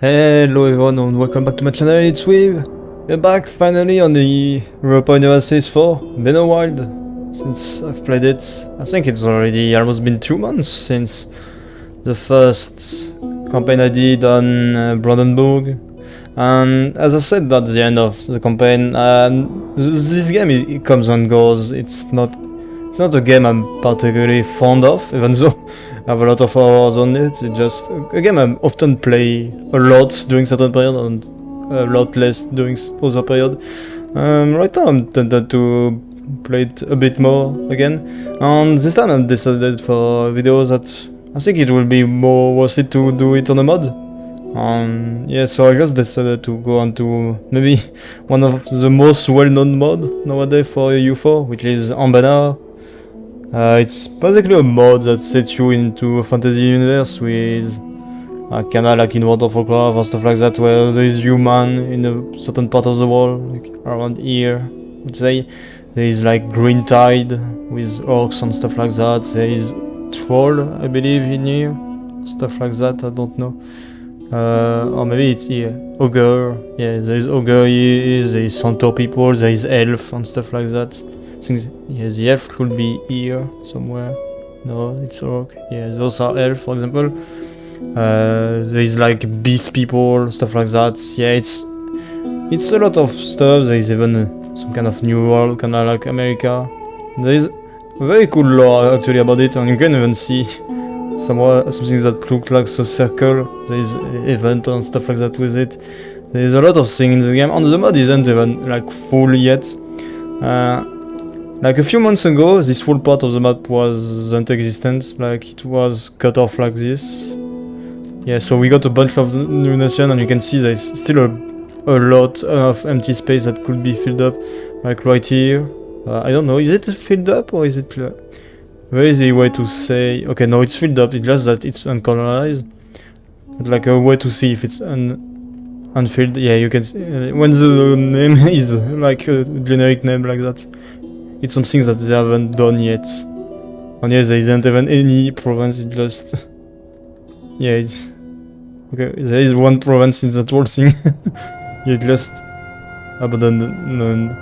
Hello everyone and welcome back to my channel, it's Weave. We're back finally on the Europa Universalis 4. Been a while since I've played it. I think it's already almost been 2 months since the first campaign I did on Brandenburg. And as I said at the end of the campaign, this game it comes and goes. It's not a game I'm particularly fond of, even though I have a lot of hours on it. It's just a game I often play a lot during certain period and a lot less during other period. Right now I'm tempted to play it a bit more again, and this time I've decided for videos that I think it will be more worth it to do it on a mod. Yeah, so I just decided to go on to maybe one of the most well-known mod nowadays for EU4, which is Anbennar. It's basically a mod that sets you into a fantasy universe with kinda like in World of Warcraft or stuff like that, where there is human in a certain part of the world, like around here, I would say. There is like Green Tide with orcs and stuff like that. There is Troll, I believe, in here, stuff like that, I don't know. Or maybe it's here. Ogre, yeah, there is Ogre here, there is Centaur people, there is Elf and stuff like that. I think, yeah, the elf could be here somewhere. No, it's orc. Yeah, those are elf, for example. There is like beast people, stuff like that. Yeah, it's a lot of stuff. There is even some kind of new world, kind of like America. There is a very cool lore actually about it, and you can even see something that looks like a circle. There is event and stuff like that with it. There is a lot of things in the game, and the mod isn't even like full yet. Like a few months ago, this whole part of the map wasn't existent, like it was cut off like this. Yeah, so we got a bunch of new nations, and you can see there's still a lot of empty space that could be filled up, like right here. I don't know, is it filled up or is it... Where is the way to say... Okay, no, it's filled up, it's just that it's uncolonized. But like a way to see if it's unfilled. Yeah, you can see, when the name is like a generic name like that. It's something that they haven't done yet. And yeah, there isn't even any province, it just... yeah, it's... Okay, there is one province in that whole thing. Yeah, just... abandoned.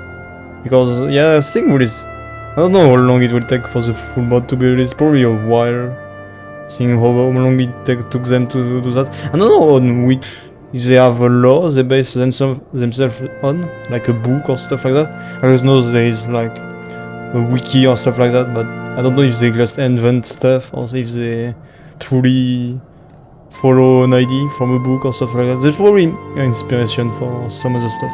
Because, yeah, I think release... I don't know how long it will take for the full mod to be released, probably a while. Seeing how long it took them to do that. I don't know on which... If they have a law they base themselves on, like a book or stuff like that. I just know there is like... a wiki or stuff like that, but I don't know if they just invent stuff or if they truly follow an idea from a book or stuff like that. There's probably inspiration for some other stuff.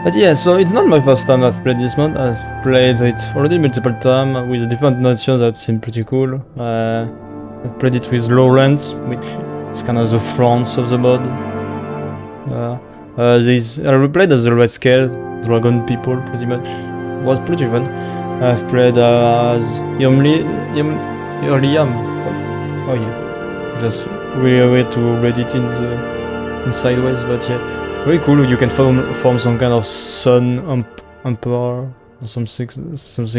But yeah, so it's not my first time I've played this mod. I've played it already multiple times with different nations that seem pretty cool. I've played it with Lawrence, which is kind of the France of the mod. I replayed as the Red Scale Dragon people, pretty much. Was pretty fun. I've played as Yam. Oh yeah, just weird way to read it in sideways, but yeah, very cool. You can form some kind of sun emperor or something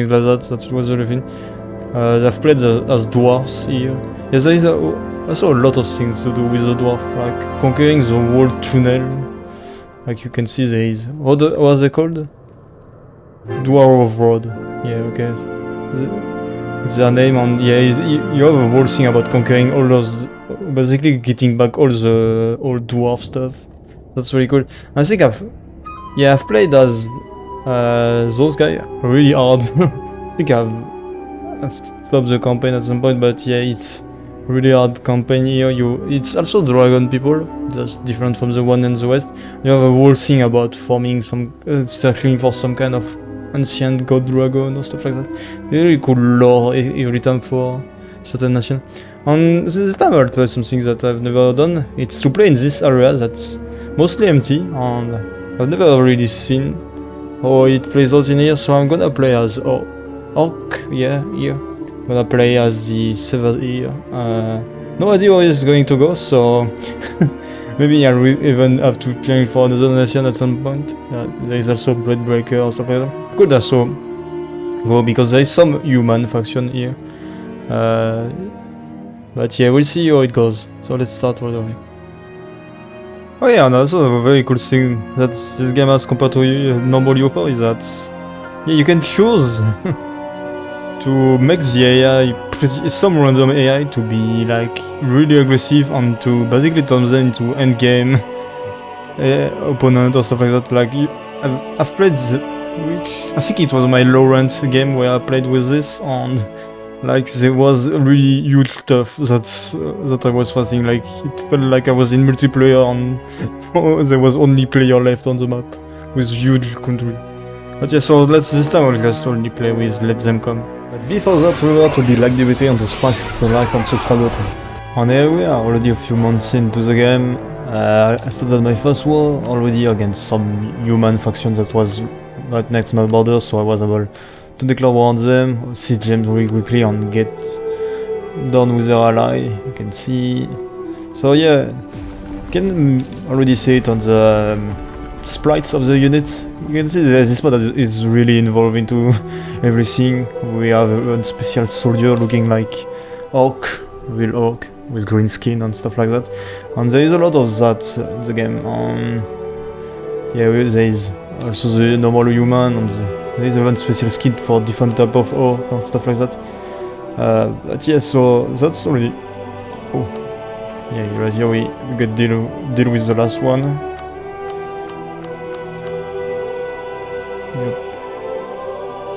like that. That was really fun. I've played as dwarfs here. Yeah, there is also a lot of things to do with the dwarf, like conquering the whole tunnel. Like you can see there is what are they called? Dwarf Road. Yeah, okay. It's their name, and yeah, you have a whole thing about conquering all those, basically getting back all the old dwarf stuff. That's really cool. I think I've played as those guys really hard. I think I've stopped the campaign at some point, but yeah, it's really hard campaign here. It's also dragon people, just different from the one in the west. You have a whole thing about forming some, searching for some kind of ancient god dragon or stuff like that. Very cool lore every time for certain nation. And this time I'll try something that I've never done. It's to play in this area that's mostly empty, and I've never really seen how it plays out in here. So I'm gonna play as orc. Yeah, here. I'm gonna play as the severed here. No idea where it's going to go, so maybe I'll even have to play for another nation at some point. There is also Bloodbreaker or something like that. Could also go because there is some human faction here. But yeah, we'll see how it goes. So let's start right away. Oh yeah, and also a very cool thing that this game has compared to normal EU4 is that yeah, you can choose to make the AI, some random AI, to be like really aggressive and to basically turn them into endgame opponent or stuff like that. Like I've played which I think it was my low rank game where I played with this, and like there was really huge stuff that I was facing. Like it felt like I was in multiplayer and there was only player left on the map with huge country. But yeah, so this time I'll just only play with Let Them Come. But before that, remember to be like the video and to smash the like and subscribe button. And here we are, already a few months into the game. I started my first war already against some human faction that was right next to my border, so I was able to declare war on them, siege them really quickly and get done with their ally, you can see. So yeah, you can already see it on the sprites of the units. You can see this mod is really involved into everything. We have a special soldier looking like orc, real orc, with green skin and stuff like that. And there is a lot of that in the game. Yeah, there is also the normal human, and there is even special skin for different type of orc and stuff like that. But yeah, so that's already... Oh, yeah, right here we get deal with the last one.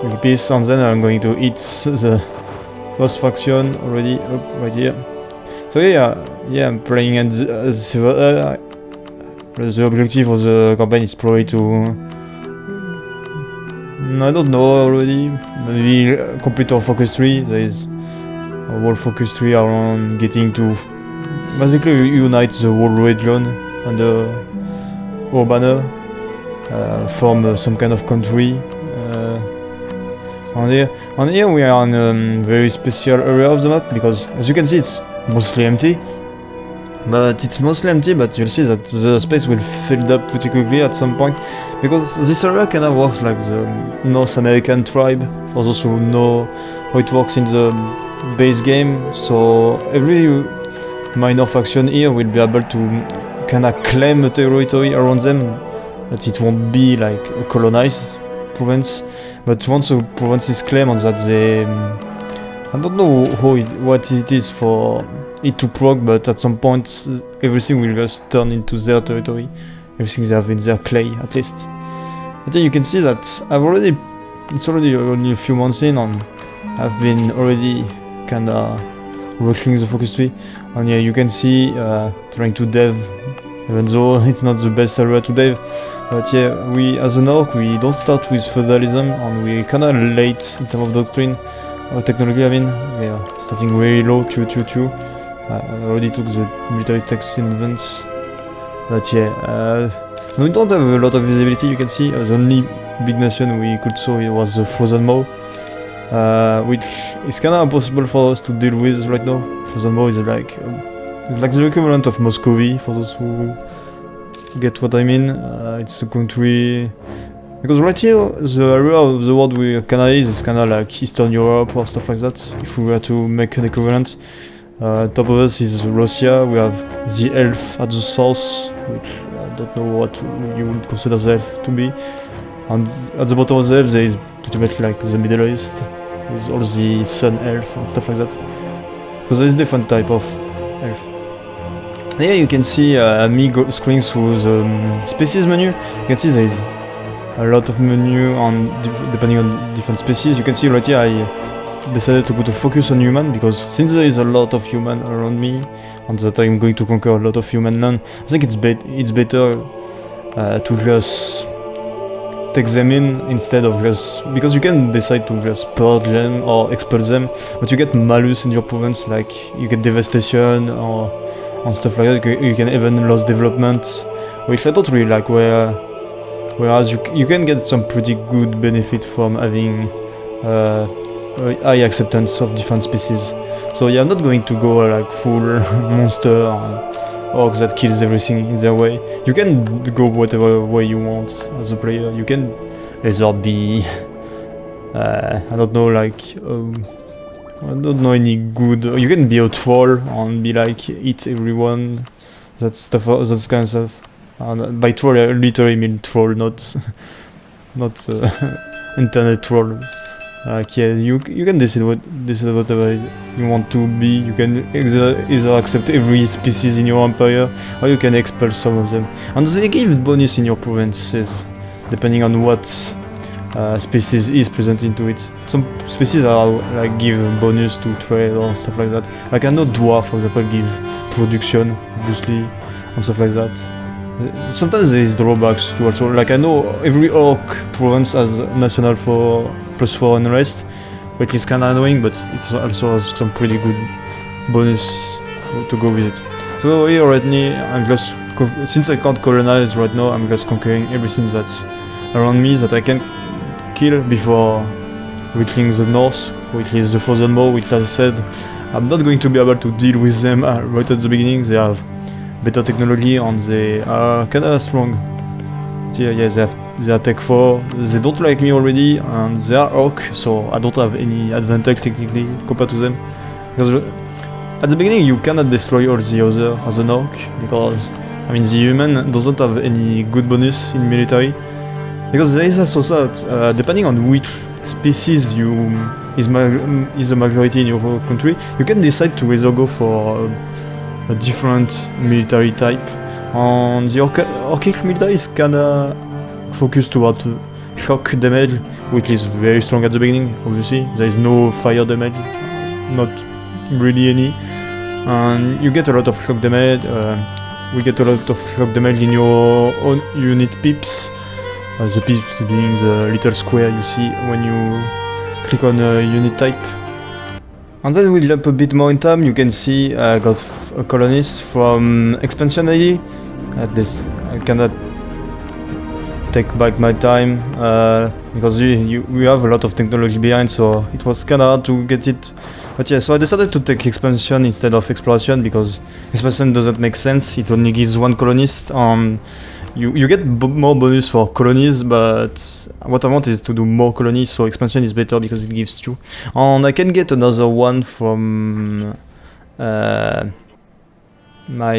Quick piece, and then I'm going to hit the first faction already up right here. So yeah, I'm playing at the server. The objective of the campaign is probably to... I don't know already, maybe complete our focus tree. There is a whole focus tree around getting to basically unite the whole region under our banner, form some kind of country. And here we are in a very special area of the map, because as you can see it's mostly empty. But you'll see that the space will fill up pretty quickly at some point, because this area kind of works like the North American tribe, for those who know how it works in the base game. So every minor faction here will be able to kind of claim a territory around them, that it won't be like a colonized province. But once a province is claimed, and that they... I don't know what it is for it to proc, but at some point everything will just turn into their territory. Everything they have in their clay, at least. But then you can see that it's already only a few months in, and I've been already kinda working the focus tree. And yeah, you can see trying to dev, even though it's not the best area to dev. But yeah, we as an orc, we don't start with feudalism, and we kinda late in terms of doctrine, or technology I mean. We are starting very low, I already took the military text in advance. But yeah, we don't have a lot of visibility. You can see the only big nation we could saw was the Frozen Maw, which is kinda impossible for us to deal with right now. Frozen Maw is like the equivalent of Muscovy, for those who get what I mean. It's a country, because right here the area of the world we kinda is kinda like Eastern Europe or stuff like that, if we were to make an equivalent. Top of us is Russia. We have the elf at the south, which I don't know what you would consider the elf to be. And at the bottom of the elf there is pretty much like the Middle East, with all the sun elf and stuff like that. Because there is different type of elf. And here you can see me scrolling through the species menu. You can see there is a lot of menu on depending on different species. You can see right here I decided to put a focus on human, because since there is a lot of human around me, and that I'm going to conquer a lot of human land, I think it's better to just take them in instead of just... because you can decide to just purge them or expel them, but you get malus in your province, like you get devastation or and stuff like that. You can even lose development, which I don't really like, whereas you can get some pretty good benefit from having high acceptance of different species. So yeah, I'm not going to go like full monster orcs that kills everything in their way. You can go whatever way you want as a player. You can either be I don't know, like I don't know any good... You can be a troll and be like eat everyone, that stuff, that kind of stuff. And by troll, I literally mean troll, not not internet troll. Like yeah, you can decide whatever you want to be. You can either accept every species in your empire, or you can expel some of them. And they give bonus in your provinces, depending on what species is present into it. Some species are like give bonus to trade or stuff like that. Like I know dwarf, for example, give production, obviously, and stuff like that. Sometimes there is drawbacks too also. Like I know every orc province has national for +4 unrest, which is kinda annoying, but it also has some pretty good bonus to go with it. So here right now, I'm just since I can't colonize right now, I'm just conquering everything that's around me that I can kill before reaching the north, which is the frozen more, which as I said, I'm not going to be able to deal with them right at the beginning. They have better technology and they are kinda strong. Yeah, they are tech 4, they don't like me already and they are orc, so I don't have any advantage technically compared to them. Because at the beginning you cannot destroy all the other as an orc, because I mean the human doesn't have any good bonus in military. Because there is also that, depending on which species is the majority in your country, you can decide to either go for a different military type. And the orcic military is kinda focused toward shock damage, which is very strong at the beginning, obviously. There is no fire damage, not really any. And you get a lot of shock damage, we get a lot of shock damage in your own unit pips. The pips being the little square you see when you click on a unit type. And then we jump a bit more in time, you can see I got a colonist from expansion AE. I cannot take back my time because we have a lot of technology behind, so it was kinda hard to get it. But yeah, so I decided to take expansion instead of exploration because expansion doesn't make sense, it only gives one colonist. You get more bonus for colonies, but what I want is to do more colonies, so expansion is better because it gives 2. And I can get another one from my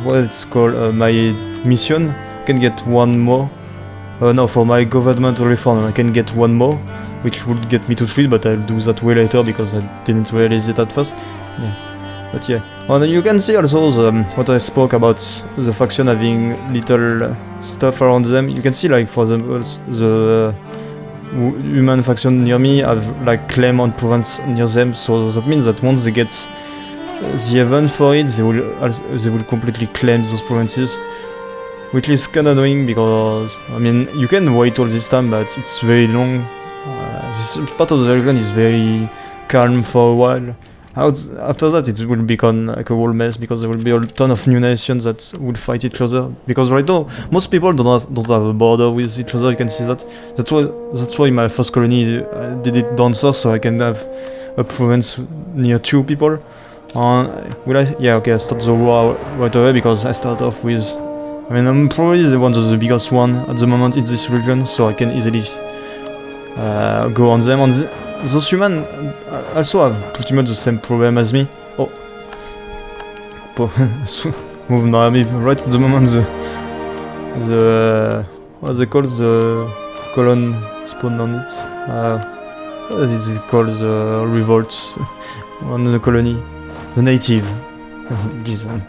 what it's called, my mission. I can get one more. No, for my governmental reform I can get one more, which would get me to 3, but I'll do that way later because I didn't realize it at first. Yeah. But yeah, and you can see also what I spoke about, the faction having little stuff around them. You can see, like, for example, the human faction near me have like claim on province near them, so that means that once they get the event for it, they will completely claim those provinces, which is kinda annoying because, I mean, you can wait all this time, but it's very long. This part of the region is very calm for a while. After that it will become like a whole mess because there will be a ton of new nations that will fight each other. Because right now most people don't have a border with each other. You can see that. That's why my first colony I did it down south, so I can have a province near 2 people. Yeah, okay, I start the war right away because I start off with. I mean, I'm probably one of the biggest one at the moment in this region, so I can easily go on them. Those humans also have pretty much the same problem as me. Oh. Move near me right at the moment the what's it called? The colon spawned on it. What is it called? The revolts on the colony. The native. Jeez, I'm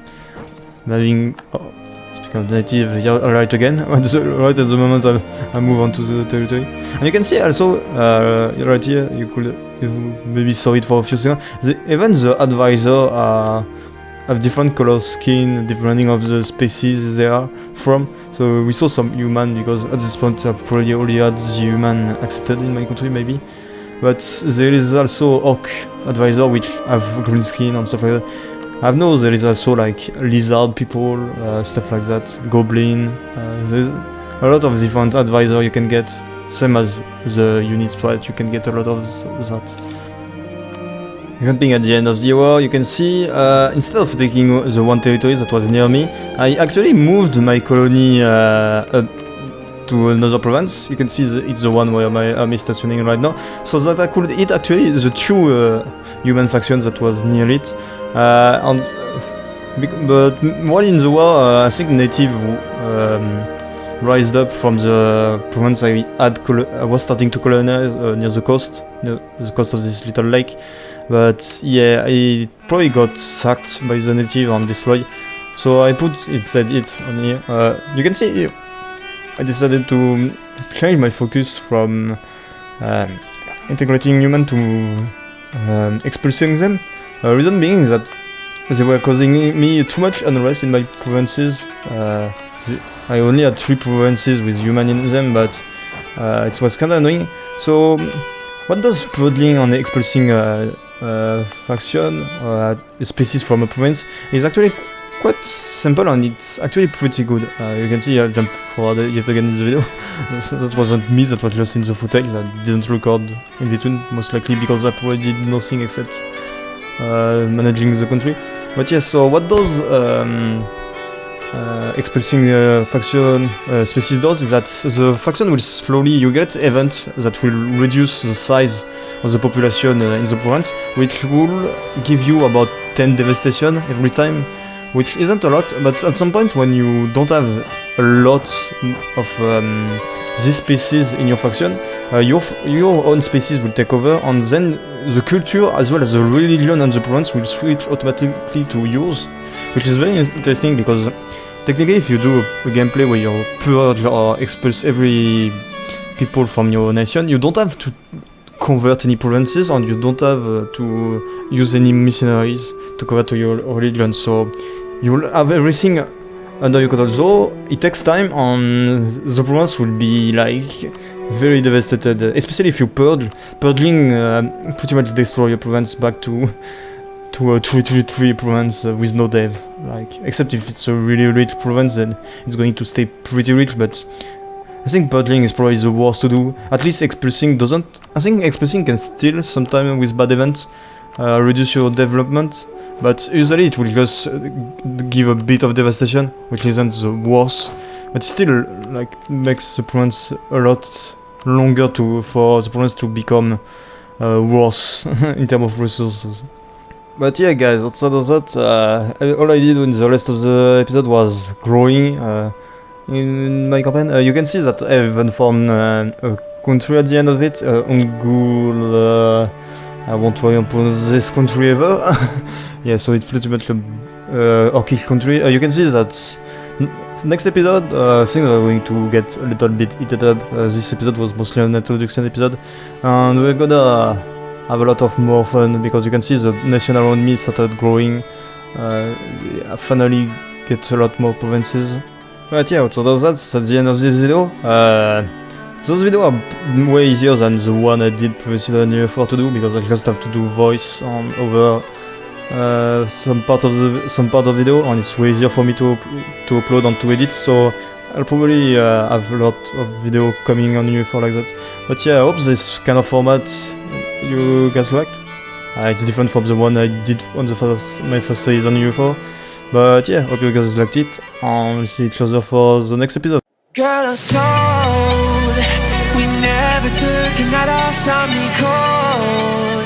having... Oh. Speaking of the native, yeah, right again. Right at the moment I move on to the territory. And you can see also, right here, you maybe saw it for a few seconds, even the advisor have different color skin depending on the species they are from. So we saw some human, because at this point I probably already had the human accepted in my country maybe. But there is also orc advisor which have green skin and stuff like that. I know there is also like lizard people, stuff like that, goblin, there's a lot of different advisor you can get, same as the unit sprite, you can get a lot of that. Jumping at the end of the war, you can see, instead of taking the one territory that was near me, I actually moved my colony to another province. You can see it's the one where my army is stationing right now, so that I could hit actually the 2 human factions that was near it. And But while in the war, I think native rised up from the province I was starting to colonize near the coast of this little lake. But yeah, I probably got sacked by the native and destroyed. So I put it on here. You can see here, I decided to change my focus from integrating human to expulsing them. Reason being that they were causing me too much unrest in my provinces. I only had 3 provinces with human in them, but it was kinda annoying. So what does purging and expulsing faction, a species from a province, is actually quite simple, and it's actually pretty good. You can see I jumped forward yet again in the video. That wasn't me, that was just in the footage. I didn't record in between, most likely because I probably did nothing except managing the country. But yes, so what does expulsing faction species does is that the faction will slowly, you get events that will reduce the size of the population in the province, which will give you about 10 devastation every time, which isn't a lot, but at some point when you don't have a lot of these species in your faction, your own species will take over, and then the culture as well as the religion and the province will switch automatically to yours, which is very interesting because technically if you do a gameplay where you purge or expulse every people from your nation, you don't have to convert any provinces, and you don't have to use any mercenaries to convert to your religion, so you'll have everything under your control. So it takes time, and the province will be like very devastated, especially if you purge. Purging pretty much destroy your province back to a 333 province with no dev, like, except if it's a really rich province, then it's going to stay pretty rich. But I think purging is probably the worst to do. At least expulsing doesn't. I think expulsing can still sometimes with bad events reduce your development, but usually it will just give a bit of devastation, which isn't the worst, but still like makes the province a lot longer for the province to become worse in terms of resources. But yeah, guys, outside of that, all I did in the rest of the episode was growing in my campaign. You can see that I even formed a country at the end of it, I won't try and pronounce this country ever. Yeah, so it's pretty much a Orcish country. You can see that next episode, things are going to get a little bit heated up. This episode was mostly an introduction episode, and we're gonna have a lot of more fun because you can see the nation around me started growing. I finally get a lot more provinces. But yeah, outside of that, that's at the end of this video. Those videos are way easier than the one I did previously on EU4 to do, because I just have to do voice on over some part of the video, and it's way easier for me to upload and to edit. So I'll probably have a lot of video coming on EU4 like that. But yeah, I hope this kind of format you guys like. It's different from the one I did on my first series on EU4. But yeah, hope you guys liked it, and we'll see each other for the next episode. Girl, I'm sold. We never took a night off, saw me cold.